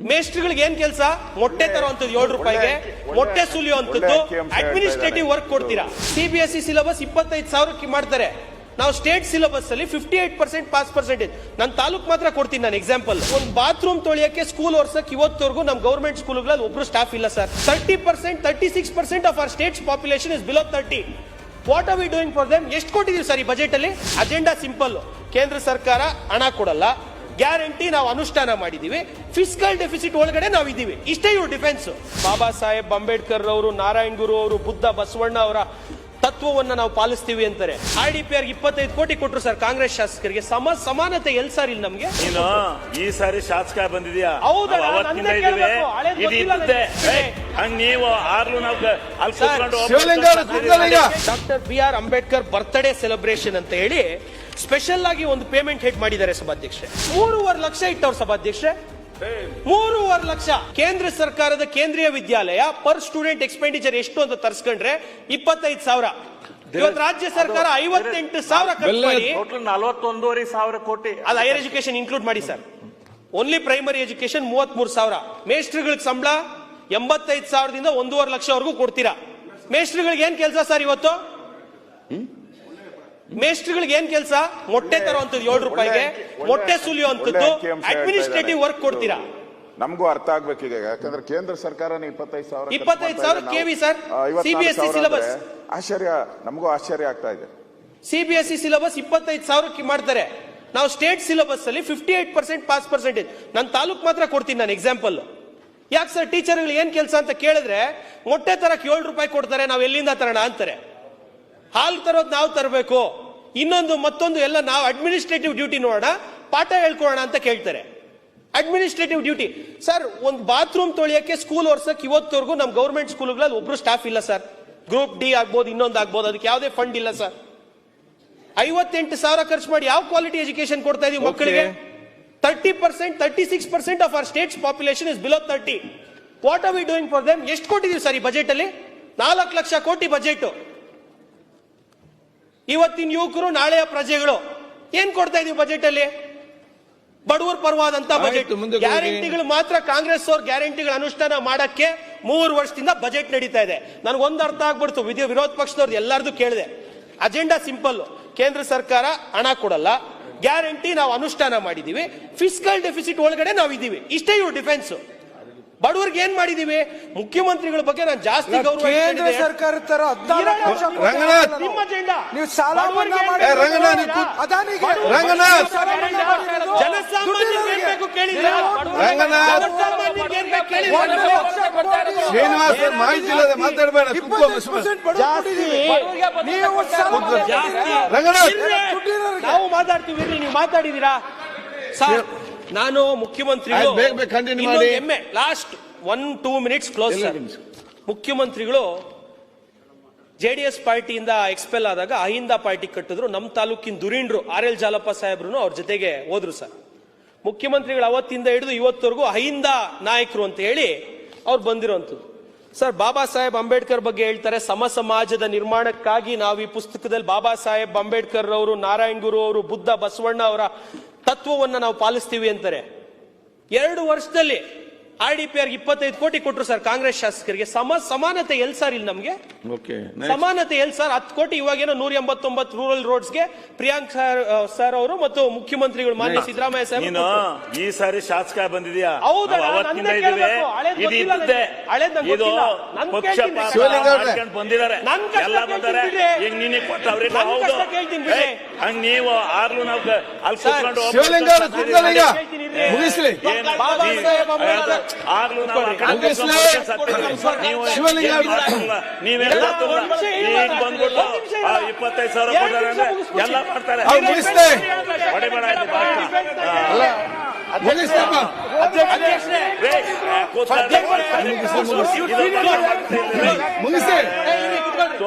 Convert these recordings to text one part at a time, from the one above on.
ಮೇಸ್ಟ್ರಿಗಳಿಗೆ ಏನ್ ಕೆಲಸ? ಮೊಟ್ಟೆ ತರುವಂತದ್ದು 7 ರೂಪಾಯಿಗೆ, ಮೊಟ್ಟೆ ಸುಲಿಯುವಂತದ್ದು, ಅಡ್ಮಿನಿಸ್ಟ್ರೇಟಿವ್ ವರ್ಕ್ ಕೊಡ್ತೀರಾ. CBSE ಸಿಲೆಬಸ್ 25,000 ಮಾಡ್ತಾರೆ. ನಾವು ಸ್ಟೇಟ್ ಸಿಲೆಬಸ್ ಅಲ್ಲಿ 58% ಪಾಸ್ ಪರ್ಸೆಂಟೇಜ್. ನನ್ನ ತಾಲೂಕ್ ಮಾತ್ರ ಕೊಡ್ತೀನಿ ನಾನು ಎಕ್ಸಾಂಪಲ್. ಒಂದು ಬಾತ್ರೂಮ್ ತೊಳಿಯಕ್ಕೆ ಸ್ಕೂಲ್ ಓರ್ಸಕ್ಕೆ ಇವತ್ತವರೆಗೂ ನಮ್ಮ ಗವರ್ಮೆಂಟ್ ಸ್ಕೂಲ್ಗಳಲ್ಲಿ ಒಬ್ರು ಸ್ಟಾಫ್ ಇಲ್ಲ sir. 30%, 36% of our States population is below 30. What are we doing for them? ಎಷ್ಟು ಕೊಟ್ಟಿದೀವಿ ಸರ್ ಈ ಬಜೆಟ್ ಅಲ್ಲಿ? Agenda simple. ಕೇಂದ್ರ ಸರ್ಕಾರ ಹಣ ಕೊಡಲ್ಲ, ಗ್ಯಾರಂಟಿ ನಾವು ಅನುಷ್ಠಾನ ಮಾಡಿದೀವಿ, ಫಿಸ್ಕಲ್ ಡೆಫಿಸಿಟ್ ಒಳಗಡೆ ನಾವು ಇದೀವಿ. ಇಷ್ಟೇ ಇವ್ರ ಡಿಫೆನ್ಸ್. ಬಾಬಾ ಸಾಹೇಬ್ ಅಂಬೇಡ್ಕರ್ ಅವರು, ನಾರಾಯಣ್ ಗುರು ಅವರು, ಬುದ್ಧ ಬಸವಣ್ಣ ಅವರ ತತ್ವವನ್ನ ನಾವು ಪಾಲಿಸ್ತೀವಿ ಅಂತಾರೆ. RDPR 25 ಕೋಟಿ ಕೊಟ್ಟರು ಸರ್ ಕಾಂಗ್ರೆಸ್ ಶಾಸಕರಿಗೆ. ಸಮಾನತೆ ಎಲ್ ಸರ್ ಇಲ್ಲಿ ನಮ್ಗೆ? ನೀನು ಈ ಸಾರಿ ಶಾಸಕ ಬಂದಿದ್ಯಾ? Doctor BR Ambedkar birthday celebration ಅಂತ ಹೇಳಿ ಸ್ಪೆಷಲ್ ಆಗಿ ಒಂದು ಪೇಮೆಂಟ್ ಹೆಡ್ ಮಾಡಿದ್ದಾರೆ ಸಭಾಧ್ಯಕ್ಷೆ. 3.5 ಲಕ್ಷ ಇಟ್ಟವ್ರು ಸಭಾಧ್ಯಕ್ಷೆ. 3.5 ಲಕ್ಷ. ಕೇಂದ್ರ ಸರ್ಕಾರದ ಕೇಂದ್ರೀಯ ವಿದ್ಯಾಲಯ ಪರ್ ಸ್ಟೂಡೆಂಟ್ ಎಕ್ಸ್ಪೆಂಡಿಚರ್ ಎಷ್ಟು ಅಂತ ತರ್ಸ್ಕೊಂಡ್ರೆ 25,000. ಇವತ್ತು ರಾಜ್ಯ ಸರ್ಕಾರ 58,000 ಖರ್ಚು ಮಾಡಿ 41,500 ಕೋಟಿ. ಅದು ಹೈಯರ್ ಎಜುಕೇಶನ್ ಇನ್ಕ್ಲೂಡ್ ಮಾಡಿ ಸರ್. Only primary education 33,000. ಮೇಸ್ಟ್ರಿಗಳಿಗೆ ಸಂಬಳ 85,000ದಿಂದ 1.5 ಲಕ್ಷವರೆಗೂ ಕೊಡ್ತೀರಾ. ಮೇಸ್ಟ್ರಿಗಳಿಗೆ ಏನ್ ಕೆಲಸ ಸರ್ ಇವತ್ತು? ಮೇಸ್ಟ್ರಿಗಳಿಗೆ ಏನ್ ಕೆಲಸ? ಮೊಟ್ಟೆ ತರುವಂತದ್ದು 7 ರೂಪಾಯಿಗೆ, ಮೊಟ್ಟೆ ಸುಲಿಯುವಂತದ್ದು, ಅಡ್ಮಿನಿಸ್ಟ್ರೇಟಿವ್ ವರ್ಕ್ ಕೊಡ್ತೀರಾ. ನಮಗೂ ಅರ್ಥ ಆಗ್ಬೇಕೀಗ, ಯಾಕಂದ್ರೆ ಕೇಂದ್ರ ಸರ್ಕಾರ 25,000 KV ಸರ್. CBSE ಸಿಲೆಬಸ್ ಆಶ್ಚರ್ಯ, ನಮಗೂ ಆಶ್ಚರ್ಯ ಆಗ್ತಾ ಇದೆ. CBSE ಸಿಲೆಬಸ್ 25,000 ಮಾಡ್ತಾರೆ. ನಾವು ಸ್ಟೇಟ್ ಸಿಲೆಬಸ್ ಅಲ್ಲಿ 58% ಪಾಸ್ ಪರ್ಸೆಂಟೇಜ್. ನನ್ನ ತಾಲೂಕ್ ಮಾತ್ರ ಕೊಡ್ತೀನಿ ನಾನು ಎಕ್ಸಾಂಪಲ್. ಯಾಕೆ ಸರ್ ಟೀಚರ್ಗಳು ಏನ್ ಕೆಲಸ ಅಂತ ಕೇಳಿದ್ರೆ, ಮೊಟ್ಟೆ ತರಕ್ಕೆ 7 ರೂಪಾಯಿ ಕೊಡ್ತಾರೆ, ನಾವು ಎಲ್ಲಿಂದ ತರೋಣ ಅಂತಾರೆ. ಹಾಲು ತರೋದು ನಾವು ತರಬೇಕು, ಇನ್ನೊಂದು ಮತ್ತೊಂದು ಎಲ್ಲ ನಾವು ಅಡ್ಮಿನಿಸ್ಟ್ರೇಟಿವ್ ಡ್ಯೂಟಿ ನೋಡೋಣ, ಪಾಠ ಹೇಳ್ಕೊಳ್ಳೋಣ ಅಂತ ಕೇಳ್ತಾರೆ. Administrative duty sir. ಒಂದು ಬಾತ್ರೂಮ್ ತೊಳಿಯಕ್ಕೆ ಸ್ಕೂಲ್ ಓರ್ಸಕ್ಕೆ ಇವತ್ತವರೆಗೂ ನಮ್ಮ ಗವರ್ಮೆಂಟ್ ಸ್ಕೂಲ್ಗಳಲ್ಲಿ ಒಬ್ರು ಸ್ಟಾಫ್ ಇಲ್ಲ ಸರ್. ಗ್ರೂಪ್ D ಆಗ್ಬೋದು, ಇನ್ನೊಂದು ಆಗ್ಬೋದು, ಅದಕ್ಕೆ ಯಾವುದೇ ಫಂಡ್ ಇಲ್ಲ ಸರ್. 58,000 ಖರ್ಚು ಮಾಡಿ ಯಾವ ಕ್ವಾಲಿಟಿ ಎಜುಕೇಶನ್ ಕೊಡ್ತಾ ಇದೀವಿ ಮಕ್ಕಳಿಗೆ? 30%, 36% of our States population is below 30. What are we doing for them? ಎಷ್ಟು ಕೊಟ್ಟಿದೀವಿ ಸರ್ ಈ ಬಜೆಟ್ ಅಲ್ಲಿ? 4 ಲಕ್ಷ ಕೋಟಿ ಬಜೆಟ್. ಇವತ್ತಿನ ಯುವಕರು ನಾಳೆಯ ಪ್ರಜೆಗಳು. ಏನ್ ಕೊಡ್ತಾ ಇದೀವಿ ಬಜೆಟ್ ಅಲ್ಲಿ? ಬಡವರ ಪರವಾದಂತ ಬಜೆಟ್. ಗ್ಯಾರಂಟಿಗಳು ಮಾತ್ರ ಕಾಂಗ್ರೆಸ್ ಅವ್ರ ಗ್ಯಾರಂಟಿಗಳ ಅನುಷ್ಠಾನ ಮಾಡಕ್ಕೆ 3 ವರ್ಷದಿಂದ ಬಜೆಟ್ ನಡೀತಾ ಇದೆ. ನನಗೊಂದು ಅರ್ಥ ಆಗ್ಬಿಡ್ತು, ವಿರೋಧ ಪಕ್ಷದವ್ರದ್ದು ಎಲ್ಲಾರ್ದು ಕೇಳಿದೆ. Agenda simple. ಕೇಂದ್ರ ಸರ್ಕಾರ ಹಣ ಕೊಡಲ್ಲ, ಗ್ಯಾರಂಟಿ ನಾವು ಅನುಷ್ಠಾನ ಮಾಡಿದೀವಿ, ಫಿಸ್ಕಲ್ ಡೆಫಿಸಿಟ್ ಒಳಗಡೆ ನಾವು ಇದೀವಿ. ಇಷ್ಟೇ ಇವ್ರ ಡಿಫೆನ್ಸ್. ಬಡವರಿಗೆ ಏನ್ ಮಾಡಿದೀವಿ? ಮುಖ್ಯಮಂತ್ರಿಗಳ ಬಗ್ಗೆ ನಾನು ಜಾಸ್ತಿ ಗೌರವ. ಕೇಂದ್ರ ಸರ್ಕಾರ ತರ ನಿಮ್ಮ ಅಜೆಂಡಾ ನೀವು ಸಾಲ ಮನ್ನಾ ಮಾಡಿ ಅದಾನಿಗೆ ಜನಸಾಮಾನ್ಯರಿಗೆ ಏನ್ ಬೇಕು ಕೇಳಿದ್ರೆ, ಜನಸಾಮಾನ್ಯರಿಗೆ ಏನ್ ಬೇಕು ಕೇಳಿದ್ರೆ ಶ್ರೀನಿವಾಸ ಮಾಹಿತಿ ಇಲ್ಲದೆ ಮಾತಾಡಬೇಡ. ನಾವು ಮಾತಾಡ್ತೀವಿ, ನೀವು ಮಾತಾಡಿದೀರಾ ಸರ್. ನಾನು ಮುಖ್ಯಮಂತ್ರಿಗಳು ಲಾಸ್ಟ್ 1-2 ಮಿನಿಟ್ಸ್ ಕ್ಲೋಸ್. ಮುಖ್ಯಮಂತ್ರಿಗಳು JDS ಪಾರ್ಟಿಯಿಂದ ಎಕ್ಸ್ಪೆಲ್ ಆದಾಗ ಅಹಿಂದ ಪಾರ್ಟಿ ಕಟ್ಟಿದ್ರು. ನಮ್ಮ ತಾಲೂಕಿನ ದುರೀಂಡ್ರು RL ಜಾಲಪ್ಪ ಸಾಹೇಬ್ರು ಅವ್ರ ಜೊತೆಗೆ ಹೋದ್ರು ಸರ್. ಮುಖ್ಯಮಂತ್ರಿಗಳು ಅವತ್ತಿಂದ ಹಿಡಿದು ಇವತ್ತವರೆಗೂ ಅಹಿಂದ ನಾಯಕರು ಅಂತ ಹೇಳಿ ಅವ್ರು ಬಂದಿರುವಂತದ್ದು ಸರ್. ಬಾಬಾ ಸಾಹೇಬ್ ಅಂಬೇಡ್ಕರ್ ಬಗ್ಗೆ ಹೇಳ್ತಾರೆ, ಸಮ ಸಮಾಜದ ನಿರ್ಮಾಣಕ್ಕಾಗಿ ನಾವು ಈ ಪುಸ್ತಕದಲ್ಲಿ ಬಾಬಾ ಸಾಹೇಬ್ ಅಂಬೇಡ್ಕರ್ ಅವರು, ನಾರಾಯಣ್ ಗುರು ಅವರು, ಬುದ್ಧ ಬಸವಣ್ಣ ಅವರ ತತ್ವವನ್ನ ನಾವು ಪಾಲಿಸ್ತೀವಿ ಅಂತಾರೆ. 2 ವರ್ಷದಲ್ಲಿ RDPR 25 ಕೋಟಿ ಕೊಟ್ಟರು ಸರ್ ಕಾಂಗ್ರೆಸ್ ಶಾಸಕರಿಗೆ. ಸಮಾನತೆ ಎಲ್ ಸರ್ ಇಲ್ಲಿ ನಮ್ಗೆ? ಸಮಾನತೆ ಎಲ್ ಸರ್? 10 ಕೋಟಿ ಇವಾಗೇನೋ 189 ರೂರಲ್ ರೋಡ್ಸ್ಗೆ ಪ್ರಿಯಾಂಕ್ ಸರ್ ಅವರು ಮತ್ತು ಮುಖ್ಯಮಂತ್ರಿಗಳು ಮಾನ್ಯ ಸಿದ್ದರಾಮಯ್ಯ ಸಾಹೇಬ್ ಈ ಸಾರಿ ಶಾಸಕ ಬಂದಿದ್ಯಾ? ಬಂದಿದ್ದಾರೆ ಎಲ್ಲ ಬಂದಾರೆ. ಈಗ ನೀನೆ ಕೊಟ್ಟವ್ರೆ ಹಂಗ ನೀವು ಆರ್ಲು ನಾವು ಅಲ್ಲಿ ಕೂತ್ಕೊಂಡು ಮುಗಿಸ್ಲಿ. ಆಗ್ಲೂ ನೀವೇ ಈಗ ಬಂದ್ಬಿಟ್ಟು 25,000 ಕೊಡ್ತಾರೆ ಅಂದ್ರೆ ಎಲ್ಲ ಮಾಡ್ತಾರೆ. ಹೊಡಿಬೇಡ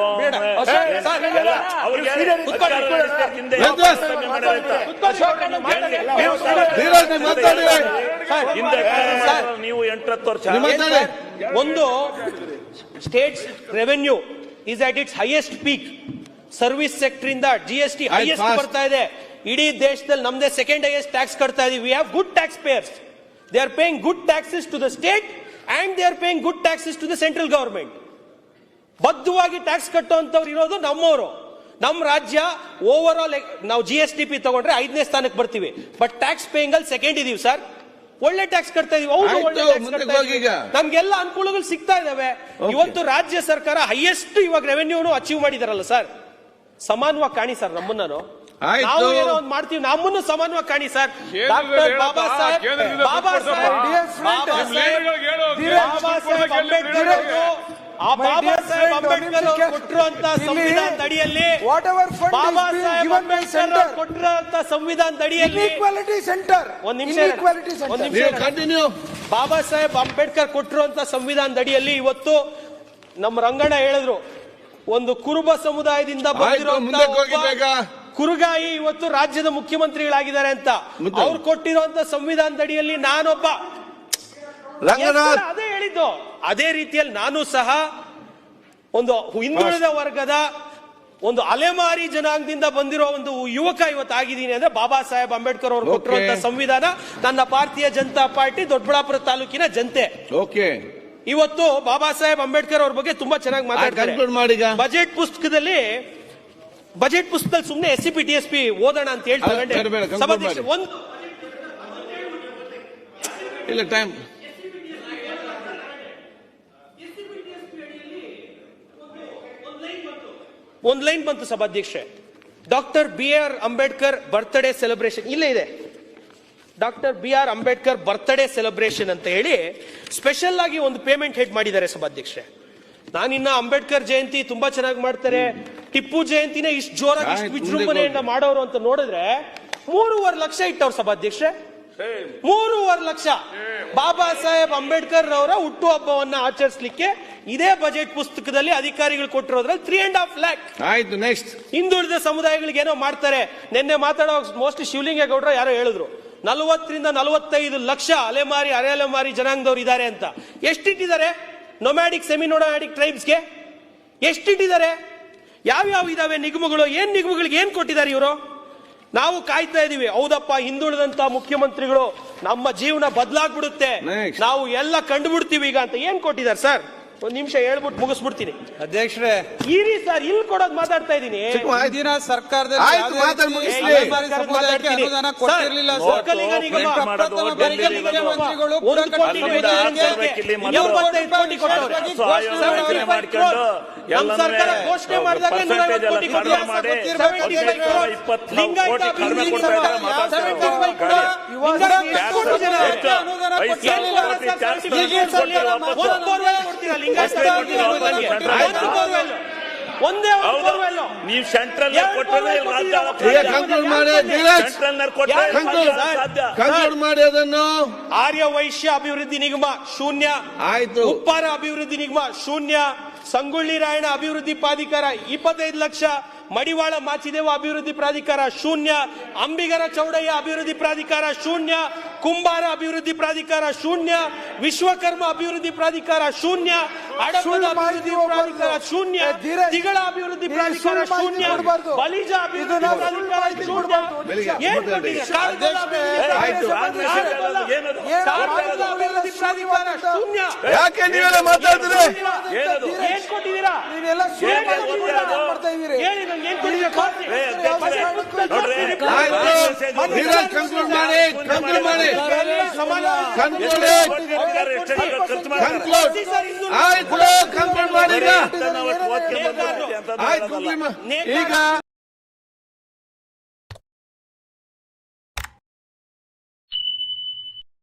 ನೀವು 8 ವರ್ಷ. ಒಂದು States revenue is at it's highest peak. Service sector ಇಂದ GST ಹೈಯೆಸ್ಟ್ ಬರ್ತಾ ಇದೆ. ಇಡೀ ದೇಶದಲ್ಲಿ ನಮ್ದೇ ಸೆಕೆಂಡ್ ಹೈಯೆಸ್ಟ್ ಟ್ಯಾಕ್ಸ್ ಕಟ್ತಾ ಇದೀವಿ. We have good tax payers. They are paying good taxes to the state and they are paying good taxes to the central government. ಬದ್ಧವಾಗಿ tax ಕಟ್ಟುವಂತವ್ರು ಇರೋದು ನಮ್ಮವರು. ನಮ್ಮ ರಾಜ್ಯ ಓವರ್ ಆಲ್ ನಾವು GSTP ತಗೊಂಡ್ರೆ 5ನೇ ಸ್ಥಾನಕ್ಕೆ ಬರ್ತೀವಿ. ಬಟ್ ಟ್ಯಾಕ್ಸ್ ಪೇಯಿಂಗ್ ಅಲ್ಲಿ ಸೆಕೆಂಡ್ ಇದೀವಿ ಸರ್. ಒಳ್ಳೆ ಟ್ಯಾಕ್ಸ್ ಕಟ್ತಾ ಇದೀವಿ. ಹೌದು, ಒಳ್ಳೆ ಟ್ಯಾಕ್ಸ್ ಕಟ್ತಾ ಇದೀವಿ. ನಮ್ಗೆಲ್ಲ ಅನುಕೂಲಗಳು ಸಿಗ್ತಾ ಇದಾವೆ. ಇವತ್ತು ರಾಜ್ಯ ಸರ್ಕಾರ ಹೈಯೆಸ್ಟ್ ಇವಾಗ ರೆವೆನ್ಯೂನು ಅಚೀವ್ ಮಾಡಿದಾರಲ್ಲ ಸರ್. ಸಮಾನವಾಗಿ ಕಾಣಿ ಸರ್ ನಮ್ಮನ್ನು. ನಾವು ಏನೋ ಒಂದು ಮಾಡ್ತೀವಿ, ನಮ್ಮನ್ನು ಸಮಾನವಾಗಿ ಕಾಣಿ ಸರ್. ಡಾಕ್ಟರ್ ಬಾಬಾ ಸಾಹೇಬ್ ಅಂಬೇಡ್ಕರ್ ಕೊಟ್ಟಿರುವಂತ ಸಂವಿಧಾನದ ಅಡಿಯಲ್ಲಿ ಬಾಬಾ ಸಾಹೇಬ್ ಅಂಬೇಡ್ಕರ್ ಕೊಟ್ಟಿರುವಂತ ಸಂವಿಧಾನದ ಅಡಿಯಲ್ಲಿ ಒಂದ್ ನಿಮಿಷ ಬಾಬಾ ಸಾಹೇಬ್ ಅಂಬೇಡ್ಕರ್ ಕೊಟ್ಟಿರುವಂತ ಸಂವಿಧಾನದ ಅಡಿಯಲ್ಲಿ ಇವತ್ತು ನಮ್ಮ ರಂಗಣ್ಣ ಹೇಳಿದ್ರು, ಒಂದು ಕುರುಬ ಸಮುದಾಯದಿಂದ ಬಂದಿರುವಂತ ಕುರುಗಾಯಿ ಇವತ್ತು ರಾಜ್ಯದ ಮುಖ್ಯಮಂತ್ರಿಗಳಾಗಿದ್ದಾರೆ ಅಂತ. ಅವ್ರು ಕೊಟ್ಟಿರುವಂತ ಸಂವಿಧಾನದ ಅಡಿಯಲ್ಲಿ ನಾನೊಬ್ಬ ಅದೇ ಹೇಳಿದ್ದು. ಅದೇ ರೀತಿಯಲ್ಲಿ ನಾನು ಸಹ ಒಂದು ಹಿಂದುಳಿದ ವರ್ಗದ ಒಂದು ಅಲೆಮಾರಿ ಜನಾಂಗದಿಂದ ಬಂದಿರೋ ಒಂದು ಯುವಕ ಇವತ್ತು ಆಗಿದ್ದೀನಿ ಅಂದ್ರೆ ಬಾಬಾ ಸಾಹೇಬ್ ಅಂಬೇಡ್ಕರ್ ಅವರು ಕೊಟ್ಟಿರುವಂತಹ ಸಂವಿಧಾನ, ನನ್ನ ಭಾರತೀಯ ಜನತಾ ಪಾರ್ಟಿ ದೊಡ್ಡಬಳ್ಳಾಪುರ ತಾಲೂಕಿನ ಜನತೆ ಇವತ್ತು ಬಾಬಾ ಸಾಹೇಬ್ ಅಂಬೇಡ್ಕರ್ ಅವ್ರ ಬಗ್ಗೆ ತುಂಬಾ ಚೆನ್ನಾಗಿ ಮಾತಾಡ್ತಾರೆ. ಬಜೆಟ್ ಪುಸ್ತಕದಲ್ಲಿ ಸುಮ್ಮನೆ SCP TSP ಓದೋಣ ಅಂತ ಹೇಳ್ತಾರೆ. ಇಲ್ಲ ಟೈಮ್ ಒಂದ್ ಲೈನ್ ಬಂತು ಸಭಾಧ್ಯಕ್ಷೆ. Doctor BR Ambedkar birthday celebration ಇಲ್ಲೇ ಇದೆ. Doctor BR Ambedkar birthday celebration ಅಂತ ಹೇಳಿ ಸ್ಪೆಷಲ್ ಆಗಿ ಒಂದು ಪೇಮೆಂಟ್ ಹೆಡ್ ಮಾಡಿದ್ದಾರೆ ಸಭಾಧ್ಯಕ್ಷೆ. ನಾನಿನ್ನ ಅಂಬೇಡ್ಕರ್ ಜಯಂತಿ ತುಂಬಾ ಚೆನ್ನಾಗಿ ಮಾಡ್ತಾರೆ, ಟಿಪ್ಪು ಜಯಂತಿನೇ ಇಷ್ಟು ಜೋರಾಗಿ ಇಷ್ಟು ವಿಜೃಂಭಣೆಯಿಂದ ಮಾಡೋರು ಅಂತ ನೋಡಿದ್ರೆ 3.5 ಲಕ್ಷ ಇಟ್ಟವ್ರು ಸಭಾಧ್ಯಕ್ಷೆ. 3.5 ಲಕ್ಷ ಬಾಬಾ ಸಾಹೇಬ್ ಅಂಬೇಡ್ಕರ್ ಅವರ ಹುಟ್ಟುಹಬ್ಬವನ್ನ ಆಚರಿಸಲಿಕ್ಕೆ ಇದೇ ಬಜೆಟ್ ಪುಸ್ತಕದಲ್ಲಿ ಅಧಿಕಾರಿಗಳು ಕೊಟ್ಟಿರೋದ್ರಲ್ಲಿ 3.5 lakh. ಆಯ್ತು, ನೆಕ್ಸ್ಟ್. ಹಿಂದುಳಿದ ಸಮುದಾಯಗಳಿಗೆ ಏನೋ ಮಾಡ್ತಾರೆ. ನಿನ್ನೆ ಮಾತಾಡೋ ಮೋಸ್ಟ್ಲಿ ಶಿವಲಿಂಗೇಗೌಡರು ಯಾರೋ ಹೇಳಿದ್ರು 40 ರಿಂದ 45 ಲಕ್ಷ ಅಲೆಮಾರಿ ಅರೆಅಲೆಮಾರಿ ಜನಾಂಗದವ್ರು ಇದ್ದಾರೆ ಅಂತ. ಎಷ್ಟಿಟ್ಟಿದ್ದಾರೆ ನೊಮ್ಯಾಡಿಕ್ ಸೆಮಿ ನೊಮ್ಯಾಡಿಕ್ ಟ್ರೈಬ್ಸ್ಗೆ? ಎಷ್ಟಿಟ್ಟಿದ್ದಾರೆ? ಯಾವ್ಯಾವ ಇದಾವೆ ನಿಗಮಗಳು? ನಿಗಮಗಳಿಗೆ ಏನ್ ಕೊಟ್ಟಿದ್ದಾರೆ ಇವರು? ನಾವು ಕಾಯ್ತಾ ಇದೀವಿ. ಹೌದಪ್ಪ, ಹಿಂದುಳಿದಂತ ಮುಖ್ಯಮಂತ್ರಿಗಳು ನಮ್ಮ ಜೀವನ ಬದಲಾಗ್ಬಿಡುತ್ತೆ, ನಾವು ಎಲ್ಲ ಕಂಡುಬಿಡ್ತೀವಿ ಈಗ ಅಂತ ಏನ್ ಕೊಟ್ಟಿದ್ದಾರೆ ಸರ್? ಒಂದ್ ನಿಮಿಷ ಹೇಳ್ಬಿಟ್ಟು ಮುಗಿಸ್ಬಿಡ್ತೀನಿ ಅಧ್ಯಕ್ಷರೇ. ಇರಿ ಸರ್, ಇಲ್ಲಿ ಕೊಡೋದು ಮಾತಾಡ್ತಾ ಇದೀನಿ. ಹಿಂದಿನ ಸರ್ಕಾರದಲ್ಲಿ ಅನುದಾನ ಕೊಟ್ಟಿರಲಿಲ್ಲ. ಘೋಷಣೆ ಮಾಡಿದಾಗ ನೀವು ಸೆಂಟ್ರಲ್ ಮಾಡಿ ಅದನ್ನು. ಆರ್ಯ ವೈಶ್ಯ ಅಭಿವೃದ್ಧಿ ನಿಗಮ ಶೂನ್ಯ. ಆಯ್ತು. ಉಪ್ಪಾರ ಅಭಿವೃದ್ಧಿ ನಿಗಮ ಶೂನ್ಯ. ಸಂಗೊಳ್ಳಿ ರಾಯಣ್ಣ ಅಭಿವೃದ್ಧಿ ಪ್ರಾಧಿಕಾರ 25 ಲಕ್ಷ. ಮಡಿವಾಳ ಮಾಚಿದೇವ ಅಭಿವೃದ್ಧಿ ಪ್ರಾಧಿಕಾರ ಶೂನ್ಯ. ಅಂಬಿಗರ ಚೌಡಯ್ಯ ಅಭಿವೃದ್ಧಿ ಪ್ರಾಧಿಕಾರ ಶೂನ್ಯ. ಕುಂಬಾರ ಅಭಿವೃದ್ಧಿ ಪ್ರಾಧಿಕಾರ ಶೂನ್ಯ. ವಿಶ್ವಕರ್ಮ ಅಭಿವೃದ್ಧಿ ಪ್ರಾಧಿಕಾರ ಶೂನ್ಯ. ಹಡಪದ ಅಭಿವೃದ್ಧಿ ಪ್ರಾಧಿಕಾರ ಶೂನ್ಯ. ತಿಗಳ ಅಭಿವೃದ್ಧಿ ಪ್ರಾಧಿಕಾರ ಶೂನ್ಯ. ಬಲಿಜ ಅಭಿವೃದ್ಧಿ ಪ್ರಾಧಿಕಾರ ಶೂನ್ಯ. ಏನ್ ಕೊಟ್ಟಿದೆ? ಕಾರವಾರ ಅಭಿವೃದ್ಧಿ ಪ್ರಾಧಿಕಾರ ಶೂನ್ಯ. ಯಾಕೆ ನೀವೆಲ್ಲ ಮಾತಾಡಿದ್ರೆ ಏನ್ ಕೊಟ್ಟಿದ್ದೀರಾ? ಹೇಳಿ ನಂಗೆ ಏನ್ ಕೊಟ್ಟಿದ್ದೀರಾ? ಕನ್ಕ್ಲೂಡ್ ಮಾಡಿ. ಆಯ್ತು, ಕನ್ಕ್ಲೂಡ್ ಮಾಡಿ. ಈಗ